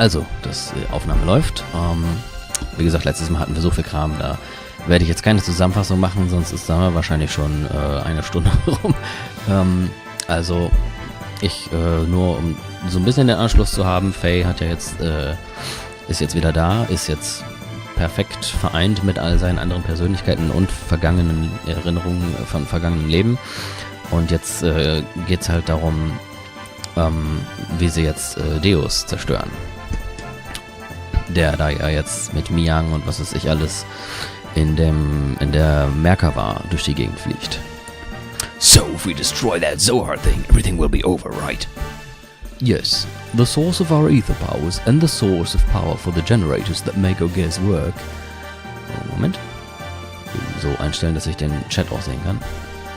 Also, das Aufnahme läuft. Wie gesagt, letztes Mal hatten wir so viel Kram, da werde ich jetzt keine Zusammenfassung machen, sonst ist da wahrscheinlich schon eine Stunde rum. Also, nur um so ein bisschen den Anschluss zu haben, Faye hat ja jetzt, ist jetzt wieder da, ist jetzt perfekt vereint mit all seinen anderen Persönlichkeiten und vergangenen Erinnerungen von vergangenem Leben. Und jetzt geht's halt darum, wie sie jetzt Deus zerstören. Der da ja jetzt mit Miang und was weiß ich alles in der Merkaba durch die Gegend fliegt. So, if we destroy that Zohar thing, everything will be over, right? Yes, the source of our ether powers and the source of power for the generators that make our gears work. Moment. So einstellen, dass ich den Chat auch sehen kann.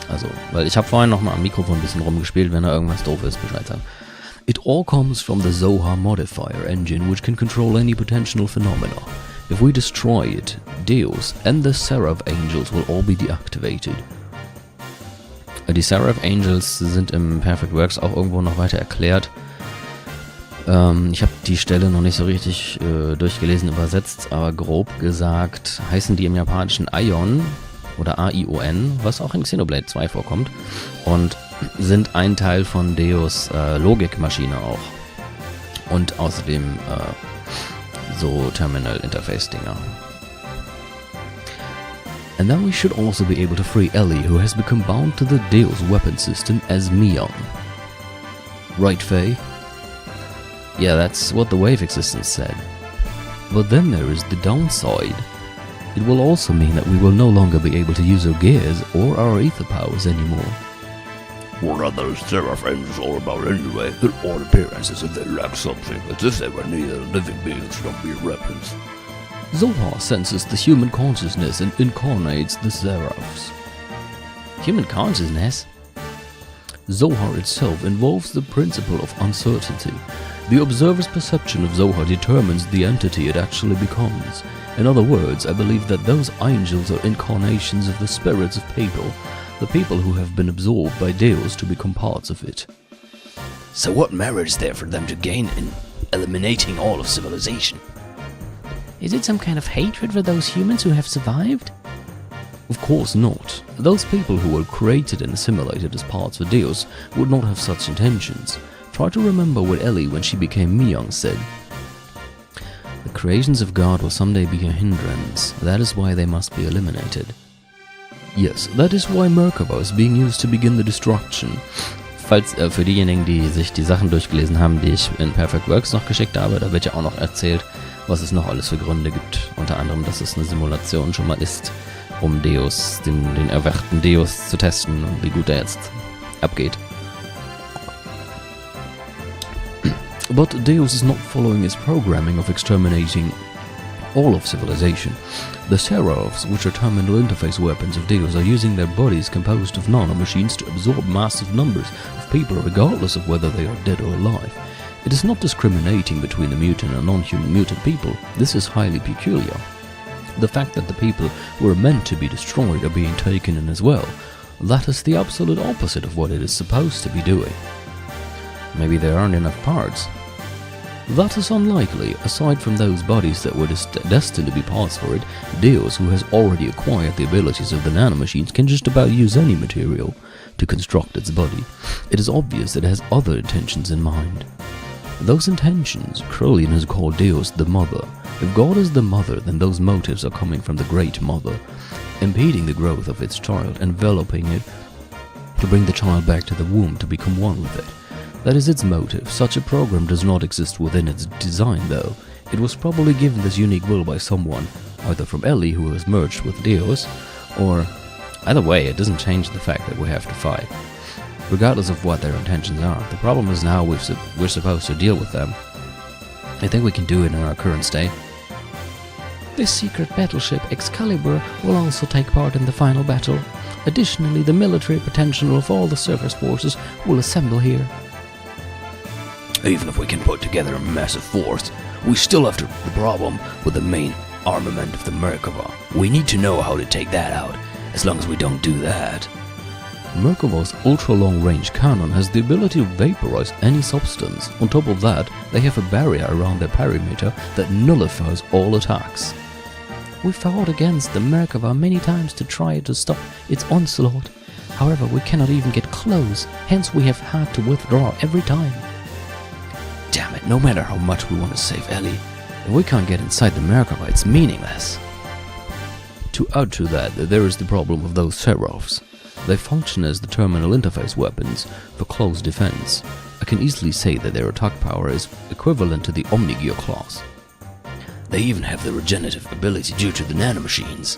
Also, weil ich habe vorhin nochmal am Mikrofon ein bisschen rumgespielt, wenn da irgendwas doof ist, Bescheid sagen. It all comes from the Zohar modifier engine, which can control any potential phenomena. If we destroy it, Deus and the Seraph Angels will all be deactivated. Die Seraph Angels sind im Perfect Works auch irgendwo noch weiter erklärt. Ich habe die Stelle noch nicht so richtig durchgelesen, übersetzt, aber grob gesagt heißen die im Japanischen Aion oder A-I-O-N, was auch in Xenoblade 2 vorkommt, und sind ein Teil von Deus Logikmaschine auch. Und außerdem so Terminal Interface Dinger. And then we should also be able to free Ellie, who has become bound to the Deus weapon system as Mion. Right, Faye? Yeah, that's what the wave existence said. But then there is the downside. It will also mean that we will no longer be able to use our gears or our ether powers anymore. What are those Seraph Angels all about anyway? They're all appearances if they lack something, as if they were neither living beings nor mere weapons. Zohar senses the human consciousness and incarnates the Seraphs. Human consciousness? Zohar itself involves the principle of uncertainty. The observer's perception of Zohar determines the entity it actually becomes. In other words, I believe that those angels are incarnations of the spirits of people, the people who have been absorbed by Deus to become parts of it. So what merit is there for them to gain in eliminating all of civilization? Is it some kind of hatred for those humans who have survived? Of course not. Those people who were created and assimilated as parts of Deus would not have such intentions. Try to remember what Ellie, when she became Miyoung, said. The creations of God will someday be a hindrance. That is why they must be eliminated. Yes, that is why Merkaba is being used to begin the destruction. Falls für diejenigen, die sich die Sachen durchgelesen haben, die ich in Perfect Works noch geschickt habe, da wird ja auch noch erzählt, was es noch alles für Gründe gibt. Unter anderem, dass es eine Simulation schon mal ist, um Deus, den erwachten Deus zu testen und wie gut er jetzt abgeht. But Deus is not following his programming of exterminating all of civilization. The Seraphs, which are terminal interface weapons of Deus, are using their bodies composed of nanomachines to absorb massive numbers of people regardless of whether they are dead or alive. It is not discriminating between the mutant and non-human mutant people. This is highly peculiar. The fact that the people who are meant to be destroyed are being taken in as well, that is the absolute opposite of what it is supposed to be doing. Maybe there aren't enough parts. That is unlikely. Aside from those bodies that were destined to be parts for it, Deus, who has already acquired the abilities of the nanomachines, can just about use any material to construct its body. It is obvious that it has other intentions in mind. Those intentions, Crowley has called Deus the Mother. If God is the Mother, then those motives are coming from the Great Mother, impeding the growth of its child, enveloping it to bring the child back to the womb to become one with it. That is its motive. Such a program does not exist within its design, though. It was probably given this unique will by someone, either from Ellie, who has merged with Deus, or... Either way, it doesn't change the fact that we have to fight. Regardless of what their intentions are, the problem is now we're supposed to deal with them. I think we can do it in our current state. This secret battleship, Excalibur, will also take part in the final battle. Additionally, the military potential of all the surface forces will assemble here. Even if we can put together a massive force, we still have the problem with the main armament of the Merkaba. We need to know how to take that out. As long as we don't do that, Merkava's ultra-long-range cannon has the ability to vaporize any substance. On top of that, they have a barrier around their perimeter that nullifies all attacks. We fought against the Merkava many times to try to stop its onslaught. However, we cannot even get close, hence we have had to withdraw every time. Damn it, no matter how much we want to save Ellie, if we can't get inside the Merkava, it's meaningless. To add to that, there is the problem of those Seraphs. They function as the terminal interface weapons for close defense. I can easily say that their attack power is equivalent to the Omnigear class. They even have the regenerative ability due to the nanomachines.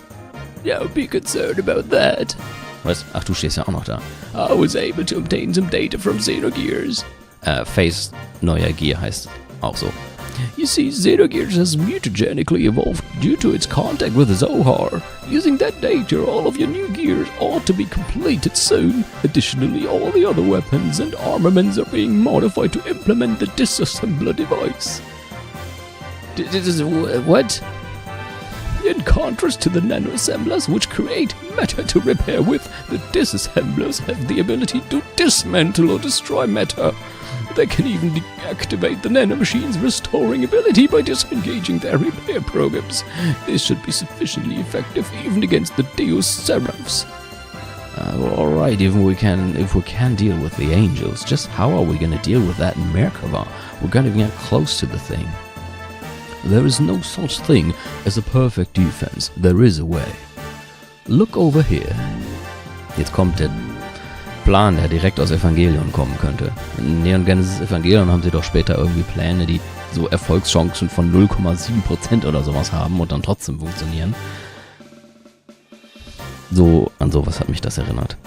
Don't be concerned about that. Was? Ach, du stehst ja auch noch da. I was able to obtain some data from Xenogears. Phase neuer Gear heißt auch so. You see, Xenogears has mutagenically evolved due to its contact with Zohar. Using that data, all of your new gears ought to be completed soon. Additionally, all the other weapons and armaments are being modified to implement the disassembler device. What? In contrast to the nanoassemblers, which create matter to repair with, the disassemblers have the ability to dismantle or destroy matter. They can even deactivate the nanomachines' restoring ability by disengaging their repair programs. This should be sufficiently effective even against the Deus Seraphs. Alright, if we can deal with the angels, just how are we gonna deal with that in Merkava? We can't even get close to the thing. There is no such thing as a perfect defense. There is a way. Look over here. Jetzt kommt der Plan, der direkt aus Evangelion kommen könnte. In Neon Genesis Evangelion haben sie doch später irgendwie Pläne, die so Erfolgschancen von 0,7% oder sowas haben und dann trotzdem funktionieren. So, an sowas hat mich das erinnert.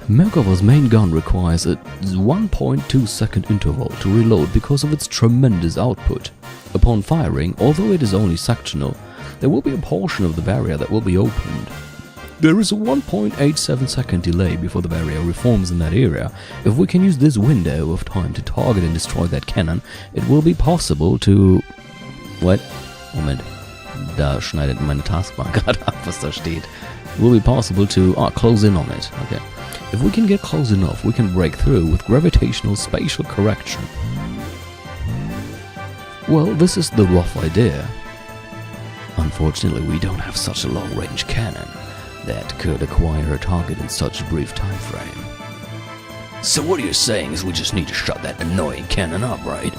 Merkava's main gun requires a 1.2 second interval to reload because of its tremendous output. Upon firing, although it is only sectional, there will be a portion of the barrier that will be opened. There is a 1.87 second delay before the barrier reforms in that area. If we can use this window of time to target and destroy that cannon, it will be possible to... What? Moment. Da schneidet meine Taskbar gerade ab, was da steht. It will be possible to... close in on it. Okay. If we can get close enough, we can break through with gravitational spatial correction. Well, this is the rough idea. Unfortunately, we don't have such a long-range cannon that could acquire a target in such a brief time frame. So what you're saying is we just need to shut that annoying cannon up, right?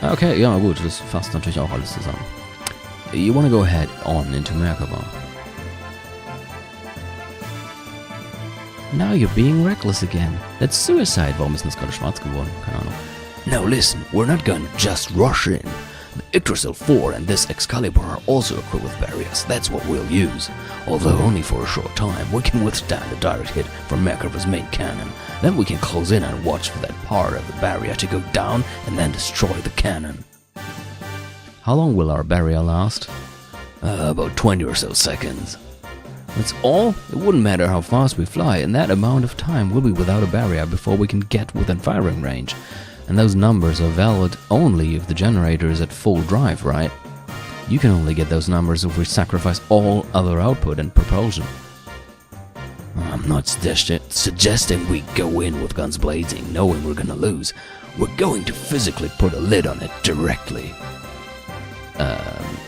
Okay, ja gut, das fasst natürlich auch alles zusammen. You wanna go ahead on into Merkava. Now you're being reckless again. That's suicide. Warum ist denn das gerade schwarz geworden? Keine Ahnung. Now listen, we're not gonna just rush in. The Yggdrasil 4 and this Excalibur are also equipped with barriers. That's what we'll use. Although only for a short time, we can withstand a direct hit from Merkava's main cannon. Then we can close in and watch for that part of the barrier to go down and then destroy the cannon. How long will our barrier last? About 20 or so seconds. That's all? It wouldn't matter how fast we fly, in that amount of time we'll be without a barrier before we can get within firing range. And those numbers are valid only if the generator is at full drive, right? You can only get those numbers if we sacrifice all other output and propulsion. I'm not suggesting we go in with guns blazing, knowing we're gonna lose. We're going to physically put a lid on it directly.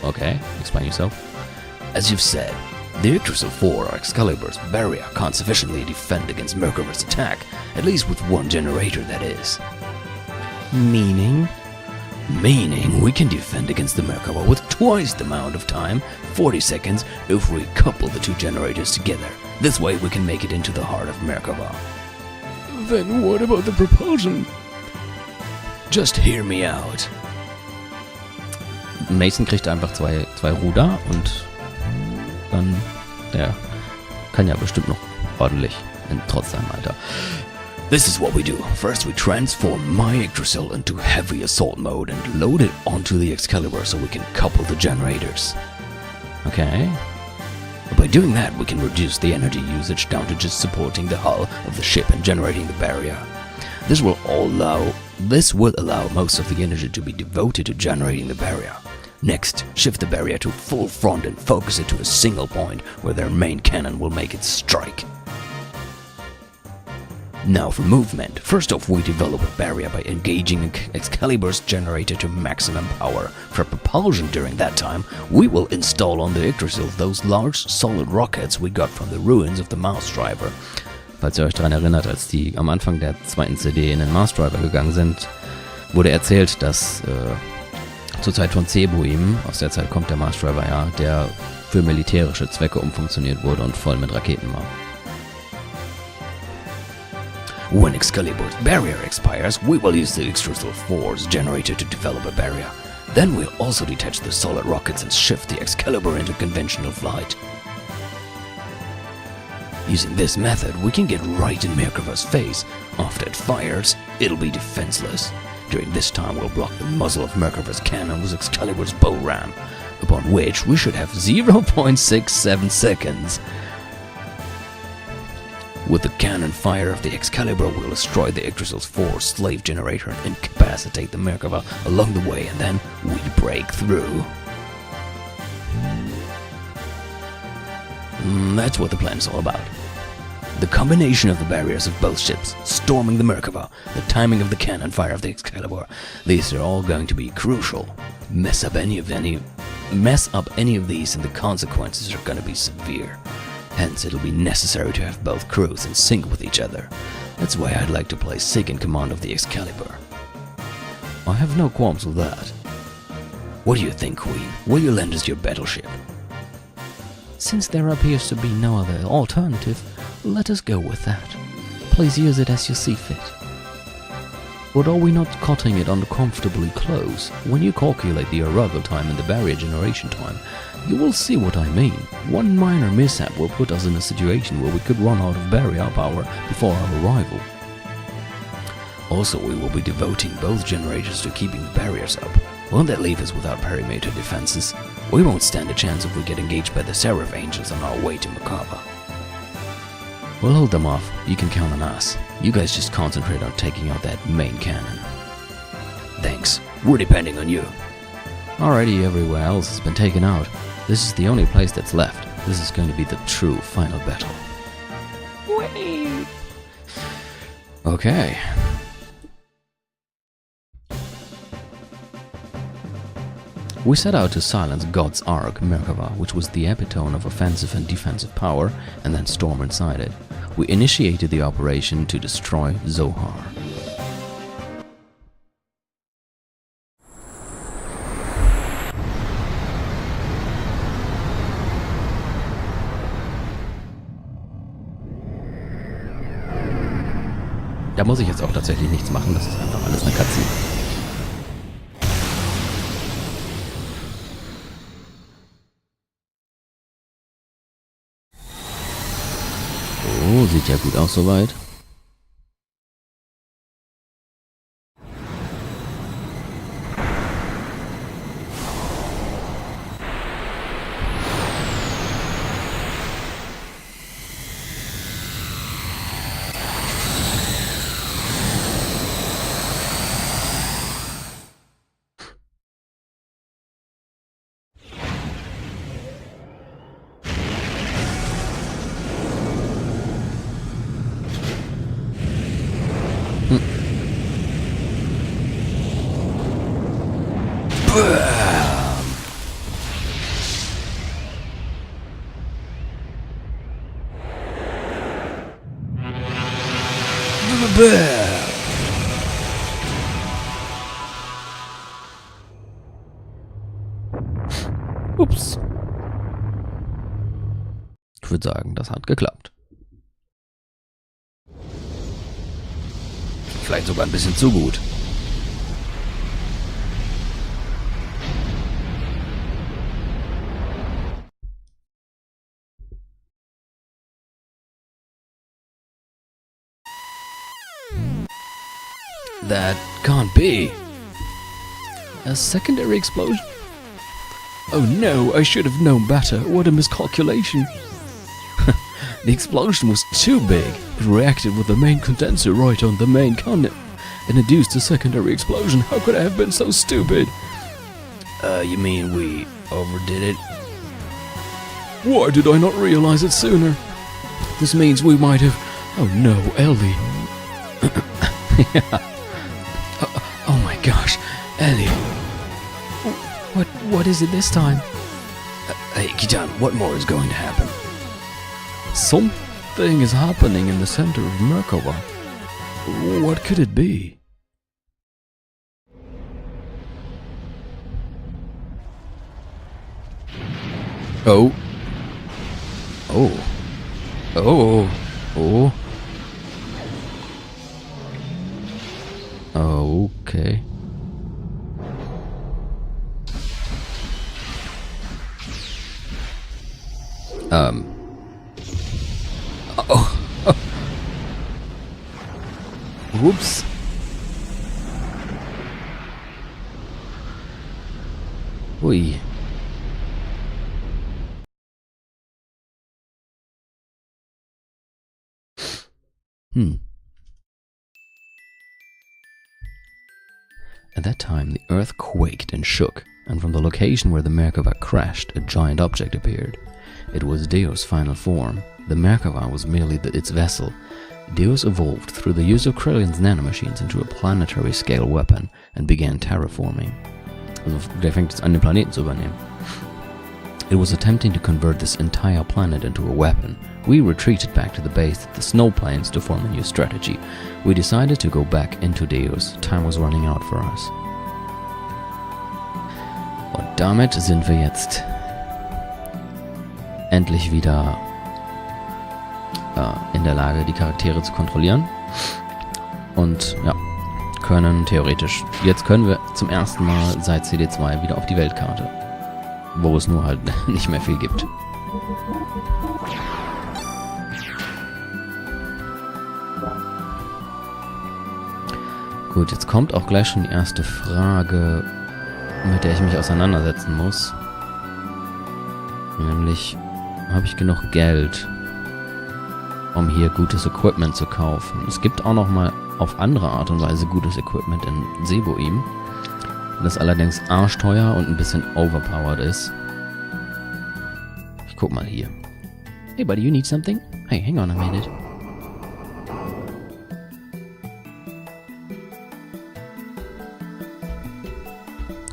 Okay, explain yourself. As you've said, the Yggdrasil 4 or Excalibur's barrier can't sufficiently defend against Merkava's attack, at least with one generator, that is. Meaning? Meaning we can defend against the Merkava with twice the amount of time, 40 seconds, if we couple the two generators together. This way we can make it into the heart of Merkava. Then what about the propulsion? Just hear me out. Mason kriegt einfach zwei Ruder und dann, der kann ja bestimmt noch ordentlich trotz seinem Alter. This is what we do. First we transform my Yggdrasil into heavy assault mode and load it onto the Excalibur so we can couple the generators. Okay. But by doing that we can reduce the energy usage down to just supporting the hull of the ship and generating the barrier. This will allow most of the energy to be devoted to generating the barrier. Next, shift the barrier to full front and focus it to a single point where their main cannon will make its strike. Now for movement. First off, we develop a barrier by engaging Excalibur's generator to maximum power. For propulsion during that time, we will install on the Yggdrasil those large solid rockets we got from the ruins of the Mars Driver. Falls ihr euch daran erinnert, als die am Anfang der zweiten CD in den Mars Driver gegangen sind, wurde erzählt, dass zur Zeit von Cebuim, aus der Zeit kommt der Mars Driver ja, der für militärische Zwecke umfunktioniert wurde und voll mit Raketen war. When Excalibur's barrier expires, we will use the Yggdrasil Force generator to develop a barrier. Then we'll also detach the solid rockets and shift the Excalibur into conventional flight. Using this method, we can get right in Merkava's face. After it fires, it'll be defenseless. During this time, we'll block the muzzle of Merkava's cannon with Excalibur's bow ram, upon which we should have 0.67 seconds. With the cannon fire of the Excalibur, we'll destroy the Yggdrasil's Force slave generator and incapacitate the Merkava along the way, and then we break through. That's what the plan is all about. The combination of the barriers of both ships, storming the Merkava, the timing of the cannon fire of the Excalibur, these are all going to be crucial. Mess up any of these and the consequences are going to be severe. Hence, it'll be necessary to have both crews in sync with each other. That's why I'd like to place Sig in command of the Excalibur. I have no qualms with that. What do you think, Queen? Will you lend us your battleship? Since there appears to be no other alternative, let us go with that. Please use it as you see fit. But are we not cutting it uncomfortably close? When you calculate the arrival time and the barrier generation time, you will see what I mean. One minor mishap will put us in a situation where we could run out of barrier power before our arrival. Also, we will be devoting both generators to keeping the barriers up. Won't that leave us without perimeter defenses? We won't stand a chance if we get engaged by the Seraph Angels on our way to Merkava. We'll hold them off. You can count on us. You guys just concentrate on taking out that main cannon. Thanks. We're depending on you. Alrighty, everywhere else has been taken out. This is the only place that's left. This is going to be the true final battle. Wait. Okay. We set out to silence God's Ark, Merkava, which was the epitome of offensive and defensive power, and then storm inside it. We initiated the operation to destroy Zohar. Da muss ich jetzt auch tatsächlich nichts machen, das ist einfach alles eine Cutscene. Oh, sieht ja gut aus soweit. Ups. Ich würde sagen, das hat geklappt. Vielleicht sogar ein bisschen zu gut. That can't be. A secondary explosion? Oh no, I should have known better. What a miscalculation. The explosion was too big. It reacted with the main condenser right on the main conduit and induced a secondary explosion. How could I have been so stupid? You mean we overdid it? Why did I not realize it sooner? This means we might have... Oh no, Ellie. Oh my gosh, Ellie. What is it this time? Hey, Kitan, what more is going to happen? Something is happening in the center of Merkava. What could it be? Oh. Oh. Oh. Oh. Okay. Oh. Whoops. Ui. At that time, the earth quaked and shook, and from the location where the Merkava crashed, a giant object appeared. It was Deus' final form. The Merkava was merely its vessel. Deus evolved through the use of Krillion's nanomachines into a planetary-scale weapon and began terraforming. Also, der fängt jetzt an, den Planeten zu übernehmen. It was attempting to convert this entire planet into a weapon. We retreated back to the base at the snow plains to form a new strategy. We decided to go back into Deus. Time was running out for us. Und damit sind wir jetzt endlich wieder in der Lage, die Charaktere zu kontrollieren. Und ja, können theoretisch, jetzt können wir zum ersten Mal seit CD2 wieder auf die Weltkarte. Wo es nur halt nicht mehr viel gibt. Gut, jetzt kommt auch gleich schon die erste Frage, mit der ich mich auseinandersetzen muss. Nämlich, habe ich genug Geld, um hier gutes Equipment zu kaufen? Es gibt auch noch mal auf andere Art und Weise gutes Equipment in Seboim, das allerdings arschteuer und ein bisschen overpowered ist. Ich guck mal hier. Hey buddy, you need something? Hey, hang on a minute.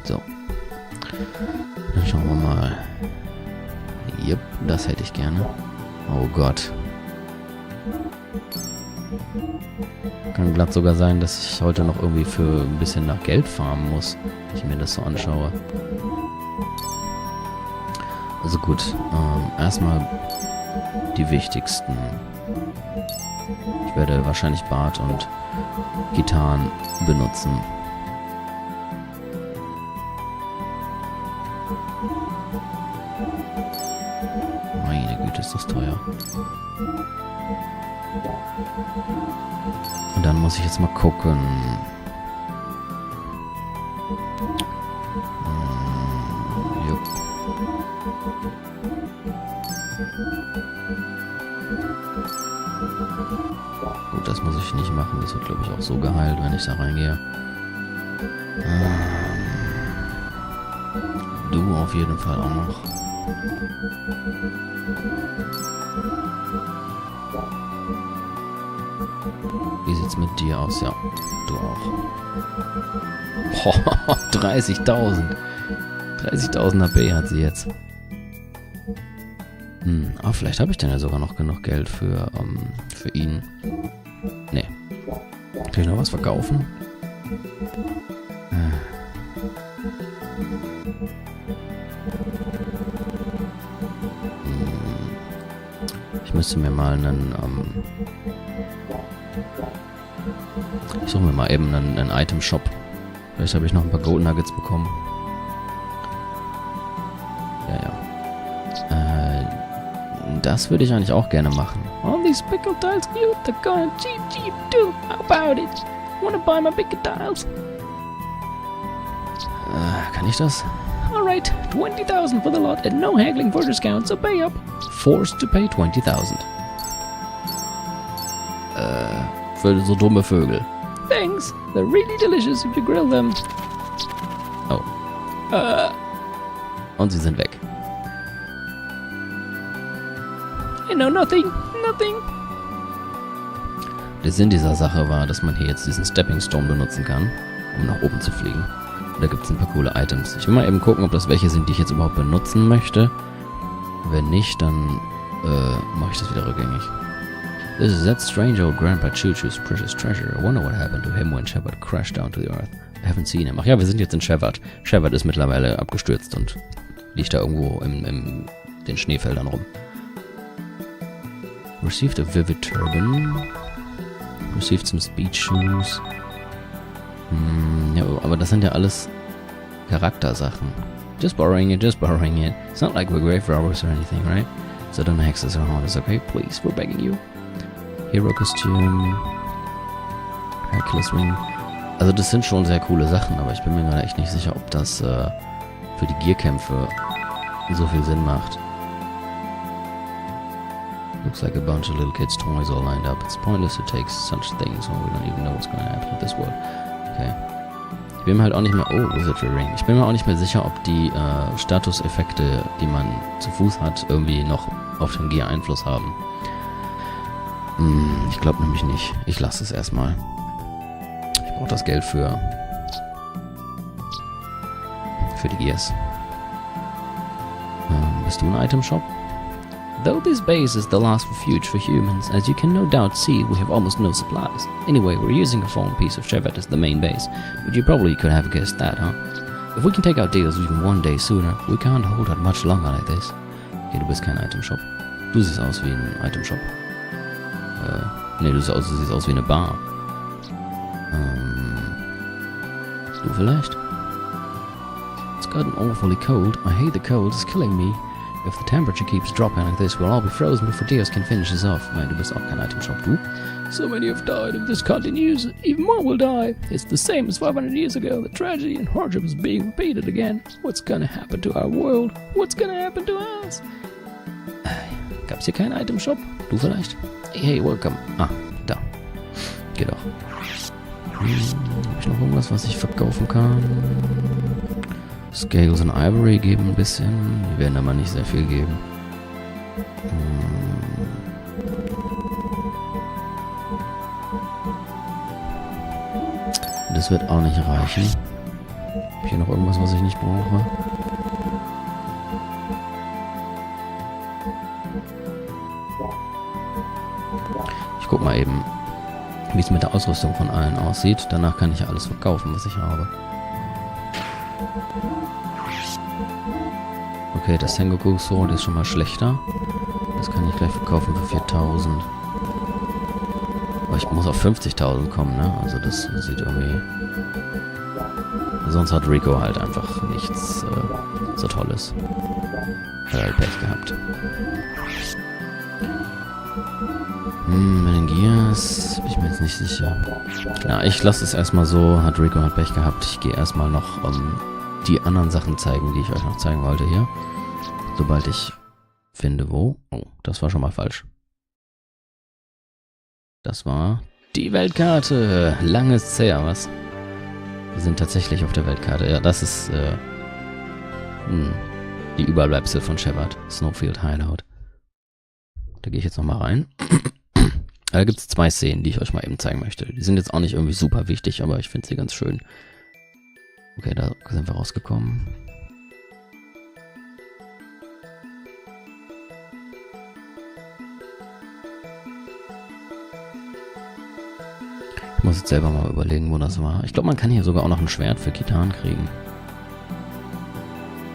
So. Dann schauen wir mal. Yep, das hätte ich gerne. Oh Gott. Kann glatt sogar sein, dass ich heute noch irgendwie für ein bisschen nach Geld farmen muss, wenn ich mir das so anschaue. Also gut, erstmal die wichtigsten. Ich werde wahrscheinlich Bart und Gitarren benutzen. Meine Güte, ist das teuer. Und dann muss ich jetzt mal gucken. Jupp. Gut, das muss ich nicht machen. Das wird, glaube ich, auch so geheilt, wenn ich da reingehe. Du auf jeden Fall auch noch. Wie sieht's mit dir aus? Ja, du auch. 30.000. 30.000 HP hat sie jetzt. Aber vielleicht habe ich dann ja sogar noch genug Geld für ihn. Nee. Kann ich noch was verkaufen? Ich müsste mir mal einen... ich suche mir mal eben einen Item-Shop. Vielleicht habe ich noch ein paar Gold Nuggets bekommen. Ja. Das würde ich eigentlich auch gerne machen. All these pickle tiles cute, they're gonna cheap too. How about it? Wanna buy my pickle tiles? Kann ich das? Alright, 20,000 for the lot and no haggling for discount, so pay up. Forced to pay 20,000. Für so dumme Vögel. Thanks, they're really delicious if you grill them. Oh. Und sie sind weg. I know nothing. Der Sinn dieser Sache war, dass man hier jetzt diesen Stepping Stone benutzen kann, um nach oben zu fliegen. Und da gibt es ein paar coole Items. Ich will mal eben gucken, ob das welche sind, die ich jetzt überhaupt benutzen möchte. Wenn nicht, dann mache ich das wieder rückgängig. This is that strange old Grandpa Choo-Choo's precious treasure. I wonder what happened to him when Shepard crashed down to the earth. I haven't seen him. Ach ja, wir sind jetzt in Shepard. Shepard ist mittlerweile abgestürzt und liegt da irgendwo in den Schneefeldern rum. Received a vivid turban. Received some speed shoes. Ja, aber das sind ja alles Charaktersachen. Just borrowing it. It's not like we're grave robbers or anything, right? So don't hex us or haunt us, okay? Please, we're begging you. Hero Costume. Hercules Ring. Also das sind schon sehr coole Sachen, aber ich bin mir gerade echt nicht sicher, ob das für die Gearkämpfe so viel Sinn macht. Looks like a bunch of little kids' toys all lined up. It's pointless to take such things when we don't even know what's going to happen with this world. Okay. Ich bin mir halt auch nicht mehr... Oh, Wizardry Ring. Ich bin mir auch nicht mehr sicher, ob die Statuseffekte, die man zu Fuß hat, irgendwie noch auf den Gear Einfluss haben. Ich glaube nämlich nicht. Ich lasse es erstmal. Ich brauche das Geld für die Gears. Bist du ein Item Shop? Though this base is the last refuge for humans, as you can no doubt see, we have almost no supplies. Anyway, we're using a fallen piece of Shevat as the main base, but you probably could have guessed that, huh? If we can take out deals even one day sooner, we can't hold out much longer like this. Okay, du bist kein Item Shop. Du siehst aus wie ein Item Shop. Nee, du siehst aus wie eine Bar. Du vielleicht? It's gotten awfully cold. I hate the cold. It's killing me. If the temperature keeps dropping like this, we'll all be frozen before Dios can finish us off. Nein, du bist auch kein Item Shop, du? So many have died. If this continues, even more will die. It's the same as 500 years ago. The tragedy and hardship is being repeated again. What's gonna happen to our world? What's gonna happen to us? Gab's hier keinen Item Shop? Du vielleicht? Hey, welcome. Ah, da. Geh doch. Hab ich noch irgendwas, was ich verkaufen kann? Scales und Ivory geben ein bisschen. Die werden aber nicht sehr viel geben. Das wird auch nicht reichen. Hab ich hier noch irgendwas, was ich nicht brauche? Ich guck mal eben, wie es mit der Ausrüstung von allen aussieht. Danach kann ich ja alles verkaufen, was ich habe. Okay, das Sengoku Sword ist schon mal schlechter. Das kann ich gleich verkaufen für 4.000. Aber ich muss auf 50.000 kommen, ne? Also das sieht irgendwie... Sonst hat Rico halt einfach nichts so Tolles. Hat halt Pech gehabt. Mit den Gears bin ich mir jetzt nicht sicher. Ja, ich lasse es erstmal so. Hat Rico halt Pech gehabt. Ich gehe erstmal noch die anderen Sachen zeigen, die ich euch noch zeigen wollte hier. Sobald ich finde, wo. Oh, das war schon mal falsch. Das war die Weltkarte. Lang ist's her, was? Wir sind tatsächlich auf der Weltkarte. Ja, das ist die Überbleibsel von Shepard. Snowfield Hideout. Da gehe ich jetzt nochmal rein. Da gibt es 2 Szenen, die ich euch mal eben zeigen möchte. Die sind jetzt auch nicht irgendwie super wichtig, aber ich finde sie ganz schön. Okay, da sind wir rausgekommen. Ich muss jetzt selber mal überlegen, wo das war. Ich glaube, man kann hier sogar auch noch ein Schwert für Kitan kriegen.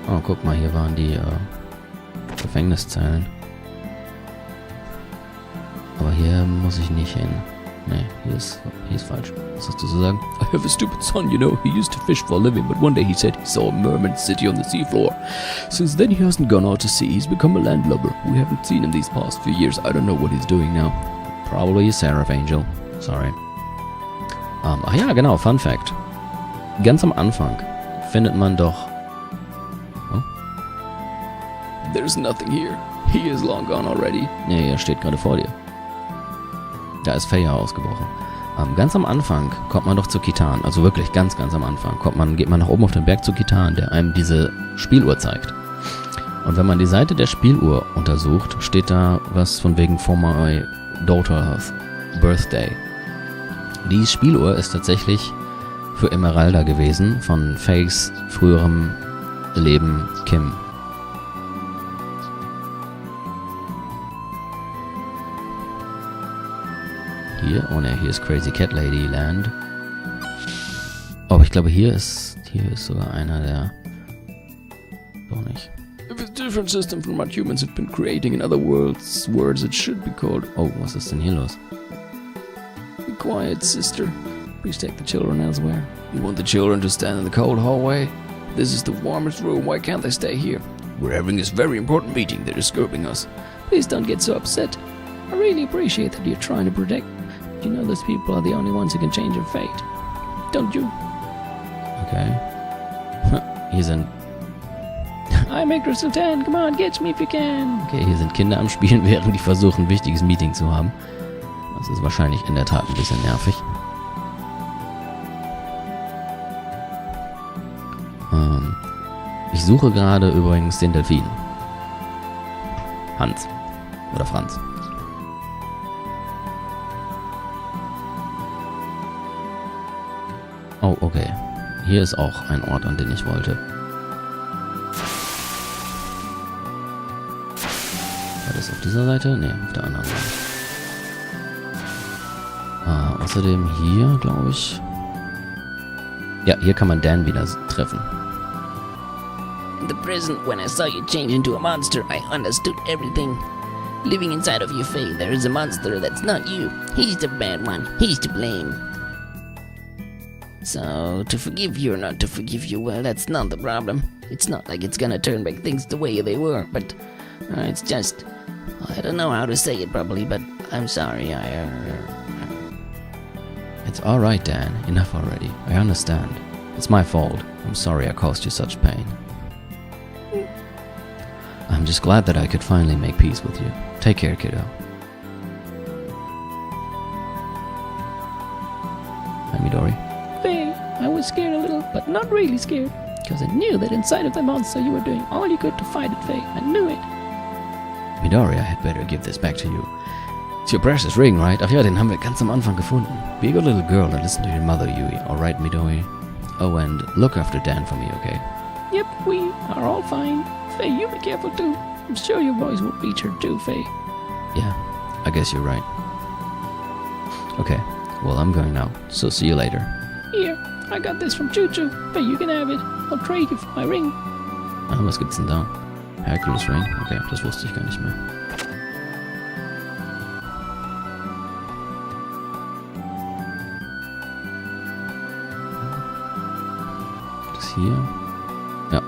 Oh, guck mal, hier waren die Gefängniszellen. Aber hier muss ich nicht hin. Nee, hier ist falsch. Was hast du zu sagen? I have a stupid son, you know. He used to fish for a living, but one day he said he saw a mermaid city on the seafloor. Since then he hasn't gone out to sea. He's become a landlubber. We haven't seen him these past few years. I don't know what he's doing now. Probably a Seraph Angel. Sorry. Ach ja, genau, Fun Fact. Ganz am Anfang findet man doch... Oh? There's nothing here. He is long gone already. Nee, er steht gerade vor dir. Da ist Feia ausgebrochen. Ganz am Anfang kommt man doch zu Kitan. Also wirklich ganz am Anfang geht man nach oben auf den Berg zu Kitan, der einem diese Spieluhr zeigt. Und wenn man die Seite der Spieluhr untersucht, steht da was von wegen for my daughter's birthday. Die Spieluhr ist tatsächlich für Emeralda gewesen, von Fays früherem Leben Kim. Hier, oh ne, hier ist Crazy Cat Lady Land. Oh, aber ich glaube, hier ist sogar einer der... Doch nicht. If it's a different system from what humans have been creating in other words, it should be called... Oh, was ist denn hier los? Be quiet, sister. Please take the children elsewhere. You want the children to stand in the cold hallway? This is the warmest room. Why can't they stay here? We're having this very important meeting. They're disturbing us. Please don't get so upset. I really appreciate that you're trying to protect. You know those people are the only ones who can change your fate. Don't you? Okay. Hier sind... I'm a Crystal 10. Come on, catch me if you can. Okay, hier sind Kinder am Spielen, während die versuchen, ein wichtiges Meeting zu haben. Das ist wahrscheinlich in der Tat ein bisschen nervig. Ich suche gerade übrigens den Delfin. Hans. Oder Franz. Oh, okay. Hier ist auch ein Ort, an den ich wollte. War das auf dieser Seite? Ne, auf der anderen Seite. Außerdem hier, glaube ich... Ja, hier kann man Dan wieder treffen. In the present, when I saw you change into a monster, I understood everything. Living inside of you, Faye, there is a monster that's not you. He's the bad one. He's to blame. So, to forgive you or not to forgive you, well, that's not the problem. It's not like it's gonna turn back things the way they were, but it's just... I don't know how to say it properly, but I'm sorry, It's alright, Dan. Enough already. I understand. It's my fault. I'm sorry I caused you such pain. I'm just glad that I could finally make peace with you. Take care, kiddo. Hi, Midori. Faye, I was scared a little, but not really scared. Because I knew that inside of the monster you were doing all you could to fight it, Faye. I knew it. Midori, I had better give this back to you. It's your precious ring, right? Ach ja, den haben wir ganz am Anfang gefunden. Be a good little girl and listen to your mother, Yui. Alright, Midori? Oh, and look after Dan for me, okay? Yep, we are all fine. Faye, you be careful too. I'm sure your boys won't beat her too, Faye. Yeah, I guess you're right. Okay, well, I'm going now, so see you later. Here, I got this from Choo Choo. Faye, you can have it. I'll trade you for my ring. Ah, was gibt's denn da? Hercules Ring? Okay, das wusste ich gar nicht mehr. Das hier? Ja.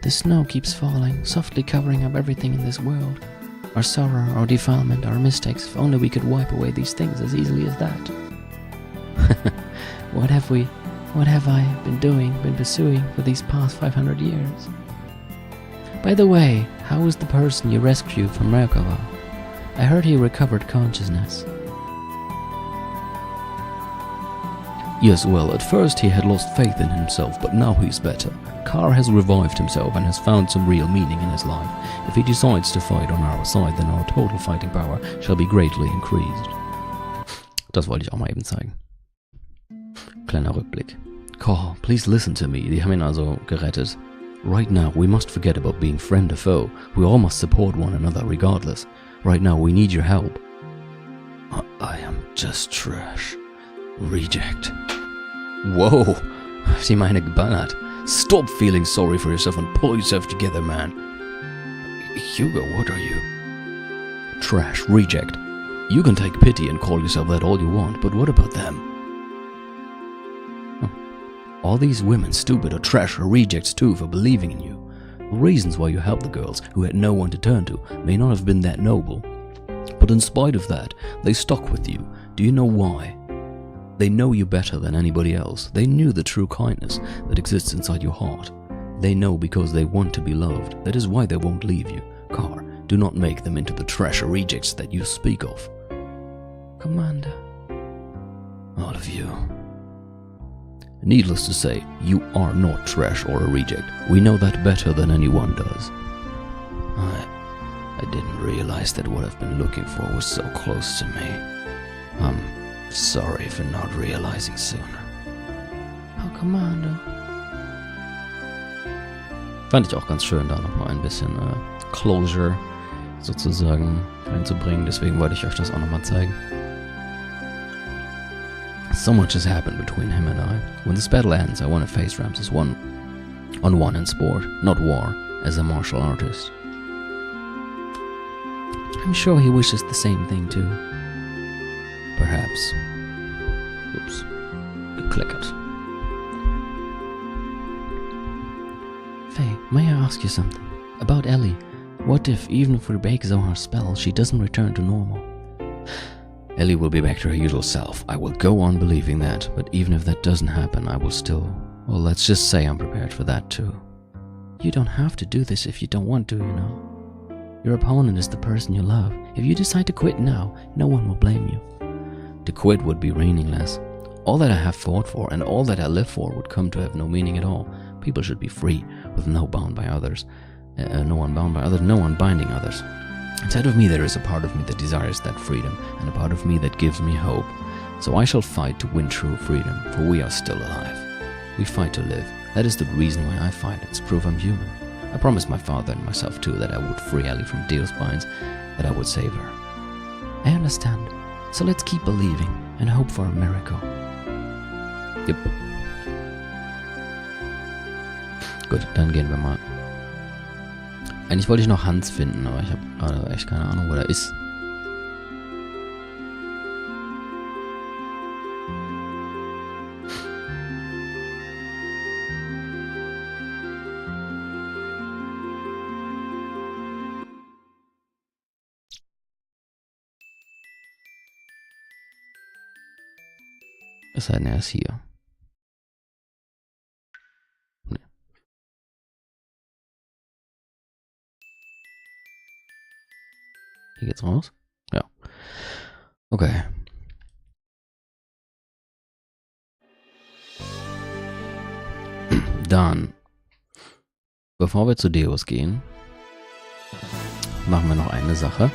The snow keeps falling, softly covering up everything in this world. Our sorrow, our defilement, our mistakes, if only we could wipe away these things as easily as that. What have I been pursuing for these past 500 years? By the way, how is the person you rescued from Merkava? I heard he recovered consciousness. Yes, well, at first he had lost faith in himself, but now he's better. Carr has revived himself and has found some real meaning in his life. If he decides to fight on our side, then our total fighting power shall be greatly increased. Das wollte ich auch mal eben zeigen. Kleiner Rückblick. Carr, please listen to me. Die haben ihn also gerettet. Right now, we must forget about being friend or foe. We all must support one another regardless. Right now, we need your help. I am just trash. Reject. Whoa! Sie meine geballert. Stop feeling sorry for yourself and pull yourself together, man. Hugo, what are you? Trash, reject. You can take pity and call yourself that all you want, but what about them? All these women stupid or trash or rejects too for believing in you. The reasons why you helped the girls who had no one to turn to may not have been that noble. But in spite of that, they stuck with you. Do you know why? They know you better than anybody else. They knew the true kindness that exists inside your heart. They know because they want to be loved. That is why they won't leave you. Carr, Do not make them into the trash or rejects that you speak of. Commander. All of you. Needless to say, you are not trash or a reject. We know that better than anyone does. I didn't realize that what I've been looking for was so close to me. I'm sorry for not realizing sooner. Oh, Commander. Fand ich auch ganz schön, da nochmal ein bisschen Closure sozusagen reinzubringen. Deswegen wollte ich euch das auch nochmal zeigen. So much has happened between him and I. When this battle ends, I want to face Ramses one-on-one in sport, not war, as a martial artist. I'm sure he wishes the same thing too. Perhaps. Oops. Geklickert. Faye, may I ask you something? About Ellie. What if, even if we break Zohar's spell, she doesn't return to normal? Ellie will be back to her usual self. I will go on believing that, but even if that doesn't happen, I will still... Well, let's just say I'm prepared for that too. You don't have to do this if you don't want to, you know. Your opponent is the person you love. If you decide to quit now, no one will blame you. To quit would be meaningless. All that I have fought for and all that I live for would come to have no meaning at all. People should be free, with no one bound by others, no one binding others. Inside of me there is a part of me that desires that freedom, and a part of me that gives me hope. So I shall fight to win true freedom, for we are still alive. We fight to live. That is the reason why I fight. It's proof I'm human. I promised my father and myself too that I would free Ellie from Deo's binds, that I would save her. I understand. So let's keep believing and hope for a miracle. Yep. Gut, dann gehen wir mal. Eigentlich wollte ich noch Hans finden, aber ich habe gerade echt keine Ahnung, wo der ist. Es sei denn, er ist hier. Nee. Hier geht's raus? Ja. Okay. Dann, bevor wir zu Deus gehen, machen wir noch eine Sache.